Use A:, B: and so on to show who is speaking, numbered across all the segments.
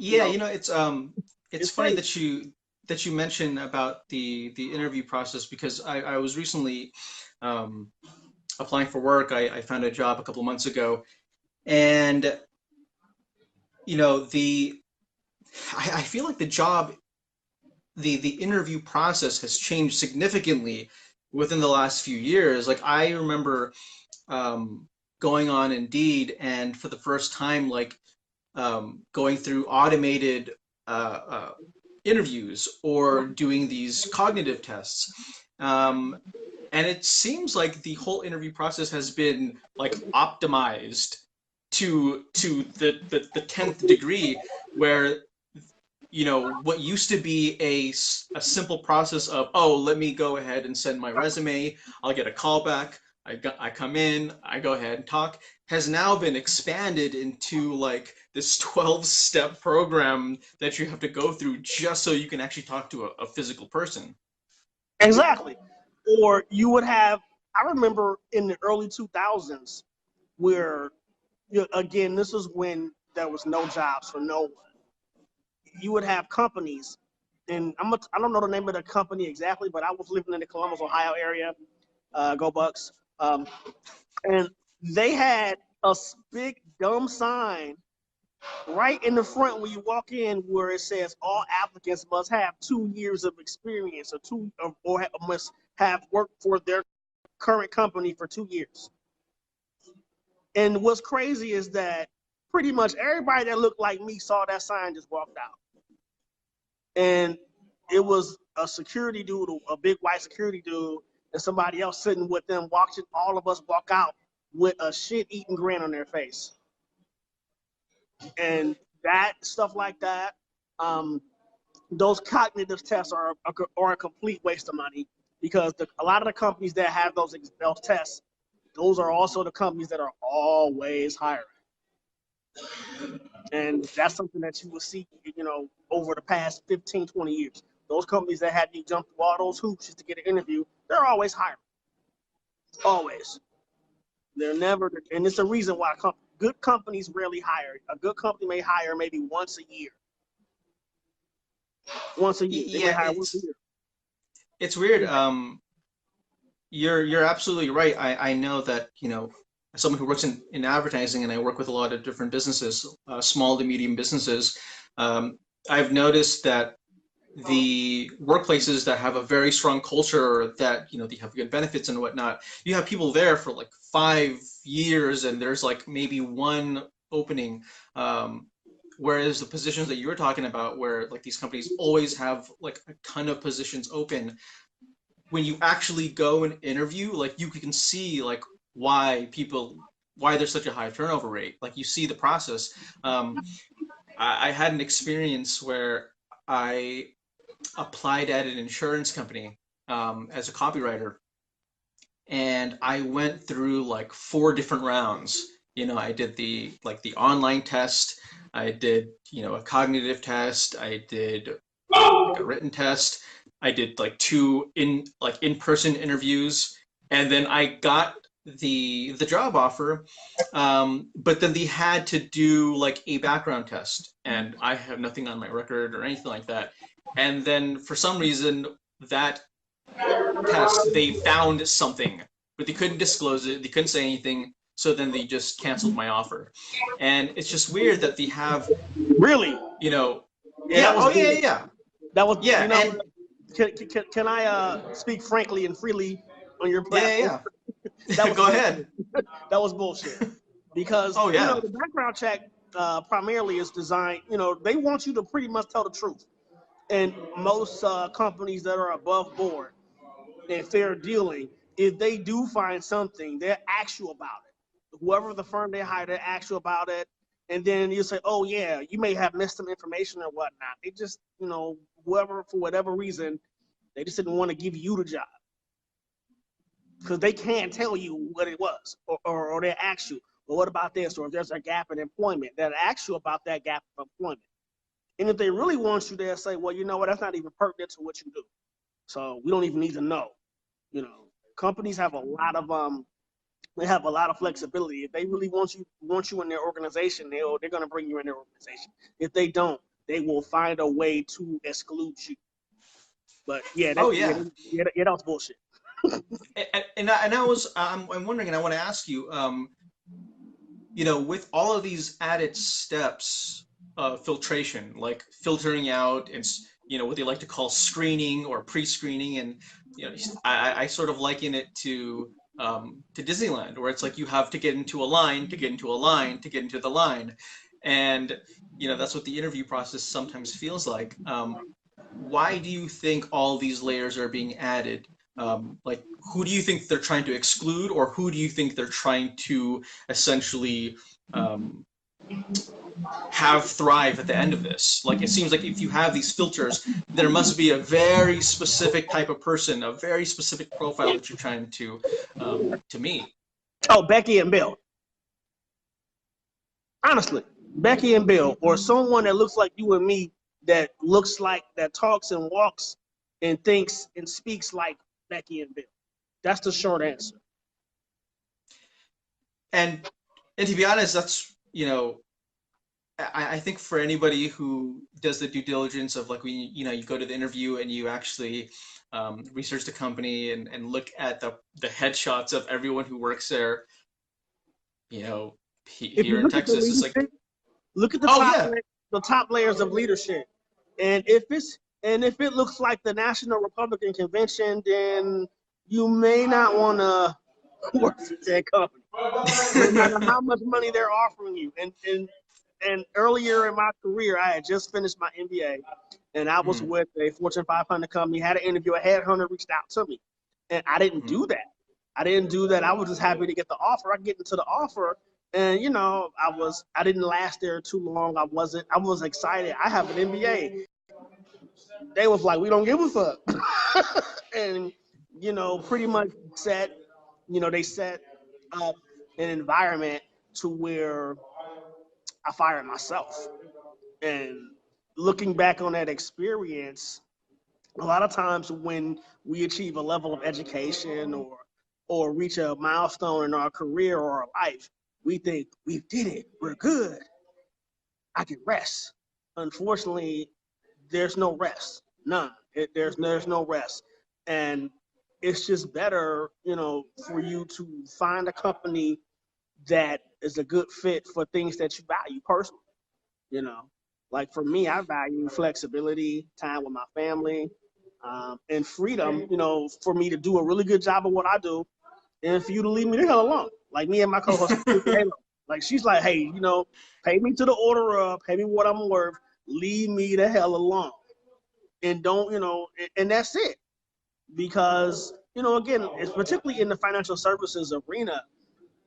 A: You
B: Yeah,
A: know,
B: it's
A: it's
B: funny
A: fake.
B: that you mentioned about the interview process because I was recently um, applying for work. I found a job a couple of months ago, and the I feel like the interview process has changed significantly within the last few years. Like I remember um, going on Indeed and for the first time, like going through automated interviews or doing these cognitive tests. Um, and it seems like the whole interview process has been like optimized to the 10th degree where what used to be a simple process of, oh, let me go ahead and send my resume, I'll get a call back, I come in, I go ahead and talk, has now been expanded into like this 12-step program that you have to go through just so you can actually talk to a physical person.
A: Exactly. Or you would have, I remember in the early 2000s where, again, this is when there was no jobs for no one. You would have companies, and I don't know the name of the company exactly, but I was living in the Columbus, Ohio area. Go Bucks! And they had a big dumb sign right in the front when you walk in where it says all applicants must have 2 years of experience or must have worked for their current company for 2 years. And what's crazy is that pretty much everybody that looked like me saw that sign just walked out. And it was a security dude, a big white security dude, and somebody else sitting with them watching all of us walk out with a shit-eating grin on their face. And that stuff like that, um, those cognitive tests are a complete waste of money because a lot of the companies that have those tests, those are also the companies that are always hiring. And that's something that you will see, over the past 15, 20 years. Those companies that had you jump through all those hoops just to get an interview, they're always hiring. Always. They're never, and it's a reason why good companies rarely hire. A good company may hire maybe once a year. Once a year. They may
B: Yeah,
A: hire once a year.
B: it's weird. You're absolutely right. I know that, as someone who works in advertising and I work with a lot of different businesses, small to medium businesses, um, I've noticed that the workplaces that have a very strong culture that, they have good benefits and whatnot, you have people there for like 5 years and there's like maybe one opening. Whereas the positions that you were talking about, where like these companies always have like a ton of positions open, when you actually go and interview, like you can see like why there's such a high turnover rate. Like you see the process. I had an experience where I applied at an insurance company as a copywriter, and I went through like four different rounds. I did the online test, I did a cognitive test, I did like a written test, I did like two in-person interviews, and then I got the job offer. But then they had to do like a background test, and I have nothing on my record or anything like that. And then for some reason that test, they found something, but they couldn't disclose it. They couldn't say anything. So then they just canceled my offer. And it's just weird that they have,
A: Really?
B: you know,
A: Yeah,
B: yeah,
A: that was
B: oh yeah,
A: good.
B: yeah, yeah.
A: That was,
B: Yeah, and
A: can I speak frankly and freely on your
B: yeah,
A: platform?
B: yeah,
A: That
B: yeah.
A: was
B: Go
A: bullshit.
B: ahead.
A: That was bullshit. Because,
B: Oh yeah.
A: the background check primarily is designed, they want you to pretty much tell the truth. And most companies that are above board and fair dealing, if they do find something, they'll ask you about it. Whoever the firm they hire, they'll ask you about it. And then you say, oh, yeah, you may have missed some information or whatnot. They just, whoever, for whatever reason, they just didn't want to give you the job because they can't tell you what it was, or they ask you, well, what about this? Or if there's a gap in employment, they'll ask you about that gap of employment. And if they really want you, they'll say, well, you know what, that's not even pertinent to what you do. So we don't even need to know. Companies have a lot of they have a lot of flexibility. If they really want you in their organization, they're going to bring you in their organization. If they don't, they will find a way to exclude you. But yeah,
B: Oh yeah.
A: that was bullshit.
B: I'm wondering, and I want to ask you, with all of these added steps of filtration, like filtering out and what they like to call screening or pre-screening, and I sort of liken it to Disneyland, where it's like you have to get into a line to get into a line to get into the line, and that's what the interview process sometimes feels like. Why do you think all these layers are being added? Like, who do you think they're trying to exclude, or who do you think they're trying to essentially um, have thrive at the end of this? Like, it seems like if you have these filters, there must be a very specific type of person, a very specific profile that you're trying to meet.
A: Oh, Becky and Bill. Honestly, Becky and Bill, or someone that looks like you and me, that talks and walks and thinks and speaks like Becky and Bill. That's the short answer.
B: And and to be honest, that's I think for anybody who does the due diligence of like when you go to the interview and you actually research the company and look at the headshots of everyone who works there,
A: If you
B: here in
A: look at the
B: Texas, it's like,
A: leadership, look at
B: oh yeah.
A: the top layers of leadership, and if it looks like the National Republican Convention, then you may not want to work for that company, no matter how much money they're offering you. And earlier in my career, I had just finished my MBA, and I was
B: Mhm,
A: with a Fortune 500 company. Had an interview. A headhunter reached out to me, and I didn't
B: mhm.
A: do that. I didn't do that. I was just happy to get the offer. I get into the offer, and I didn't last there too long. I was excited. I have an MBA. They was like, we don't give a fuck, and pretty much set. They set up an environment to where I fired myself. And looking back on that experience, a lot of times when we achieve a level of education or reach a milestone in our career or our life, we think we did it, we're good, I can rest. Unfortunately, there's no rest, none. There's no rest, and it's just better, for you to find a company that is a good fit for things that you value personally. You know, like for me, I value flexibility, time with my family, and freedom. For me to do a really good job of what I do, and for you to leave me the hell alone. Like me and my co-host, like she's like, hey, pay me to the order of, pay me what I'm worth, leave me the hell alone, and don't, and that's it. Because again, it's particularly in the financial services arena,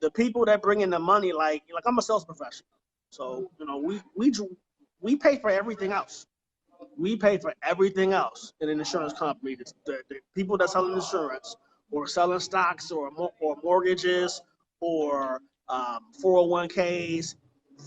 A: the people that bring in the money, like I'm a sales professional, so we pay for everything else. We pay for everything else in an insurance company. The people that sell insurance or selling stocks or mortgages or 401ks,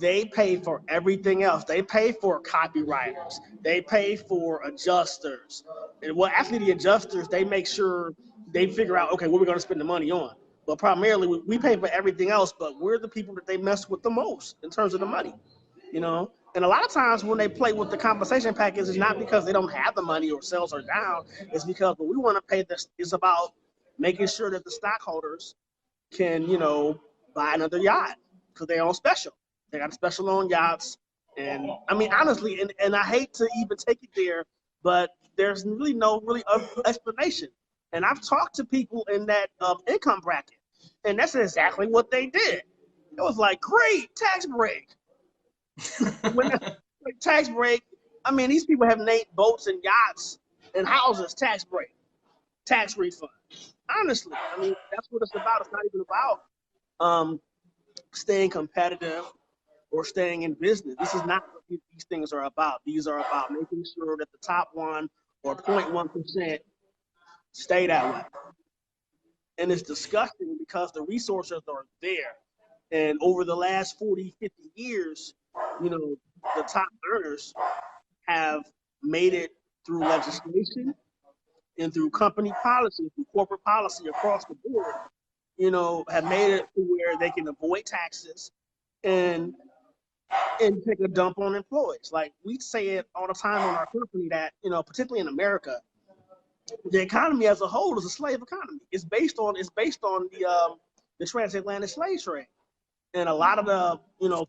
A: they pay for everything else. They pay for copywriters. They pay for adjusters. And well, actually, the adjusters, they make sure they figure out, okay, what we're going to spend the money on. But primarily, we pay for everything else, but we're the people that they mess with the most in terms of the money. And a lot of times when they play with the compensation package, it's not because they don't have the money or sales are down. It's because what we want to pay this is about making sure that the stockholders can, buy another yacht because they're on special. They got special on yachts. And I mean, honestly, and I hate to even take it there, but there's really no explanation. And I've talked to people in that income bracket, and that's exactly what they did. It was like, great tax break. When the tax break, I mean, these people have named boats and yachts and houses tax break, tax refund. Honestly, I mean, that's what it's about. It's not even about staying competitive or staying in business. This is not what these things are about. These are about making sure that the top 1 or 0.1% stay that way. And it's disgusting because the resources are there. And over the last 40, 50 years, the top earners have made it through legislation and through company policy, through corporate policy across the board, have made it to where they can avoid taxes and and take a dump on employees. Like we say it all the time on our company that, particularly in America, the economy as a whole is a slave economy. It's based on the transatlantic slave trade. And a lot of the,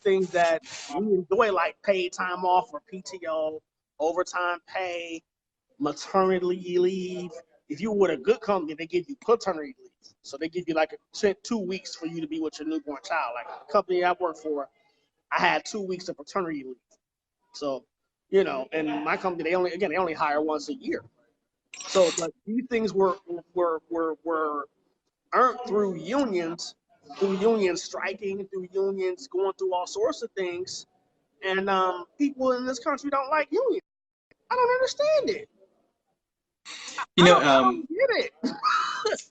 A: things that we enjoy, like paid time off or PTO, overtime pay, maternity leave. If you were with a good company, they give you paternity leave. So they give you like 2 weeks for you to be with your newborn child. Like the company I work for, I had 2 weeks of paternity leave. So, and my company, they only hire once a year. So, but these things were earned through unions striking, through unions going through all sorts of things. And people in this country don't like unions. I don't understand it. I don't get it.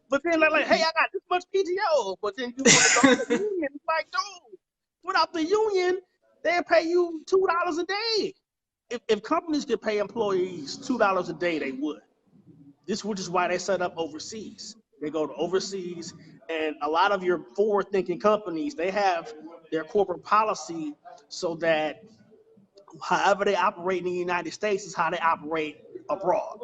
A: But then they're like, hey, I got this much PTO. But then you want to go to the union. It's like, dude, without the union, they'll pay you $2 a day. If companies could pay employees $2 a day, they would. Which is why they set up overseas. They go to overseas, and a lot of your forward-thinking companies, they have their corporate policy so that however they operate in the United States is how they operate abroad.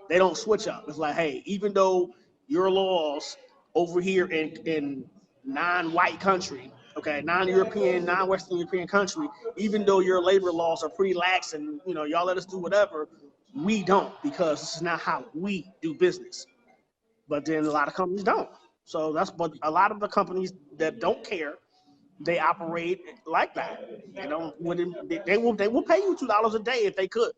A: They don't switch up. It's like, hey, even though your laws over here in non-white country, okay, non-European, non-Western European country, even though your labor laws are pretty lax and y'all let us do whatever, we don't, because this is not how we do business. But then a lot of companies don't. So but a lot of the companies that don't care, they operate like that. They will pay you $2 a day if they could.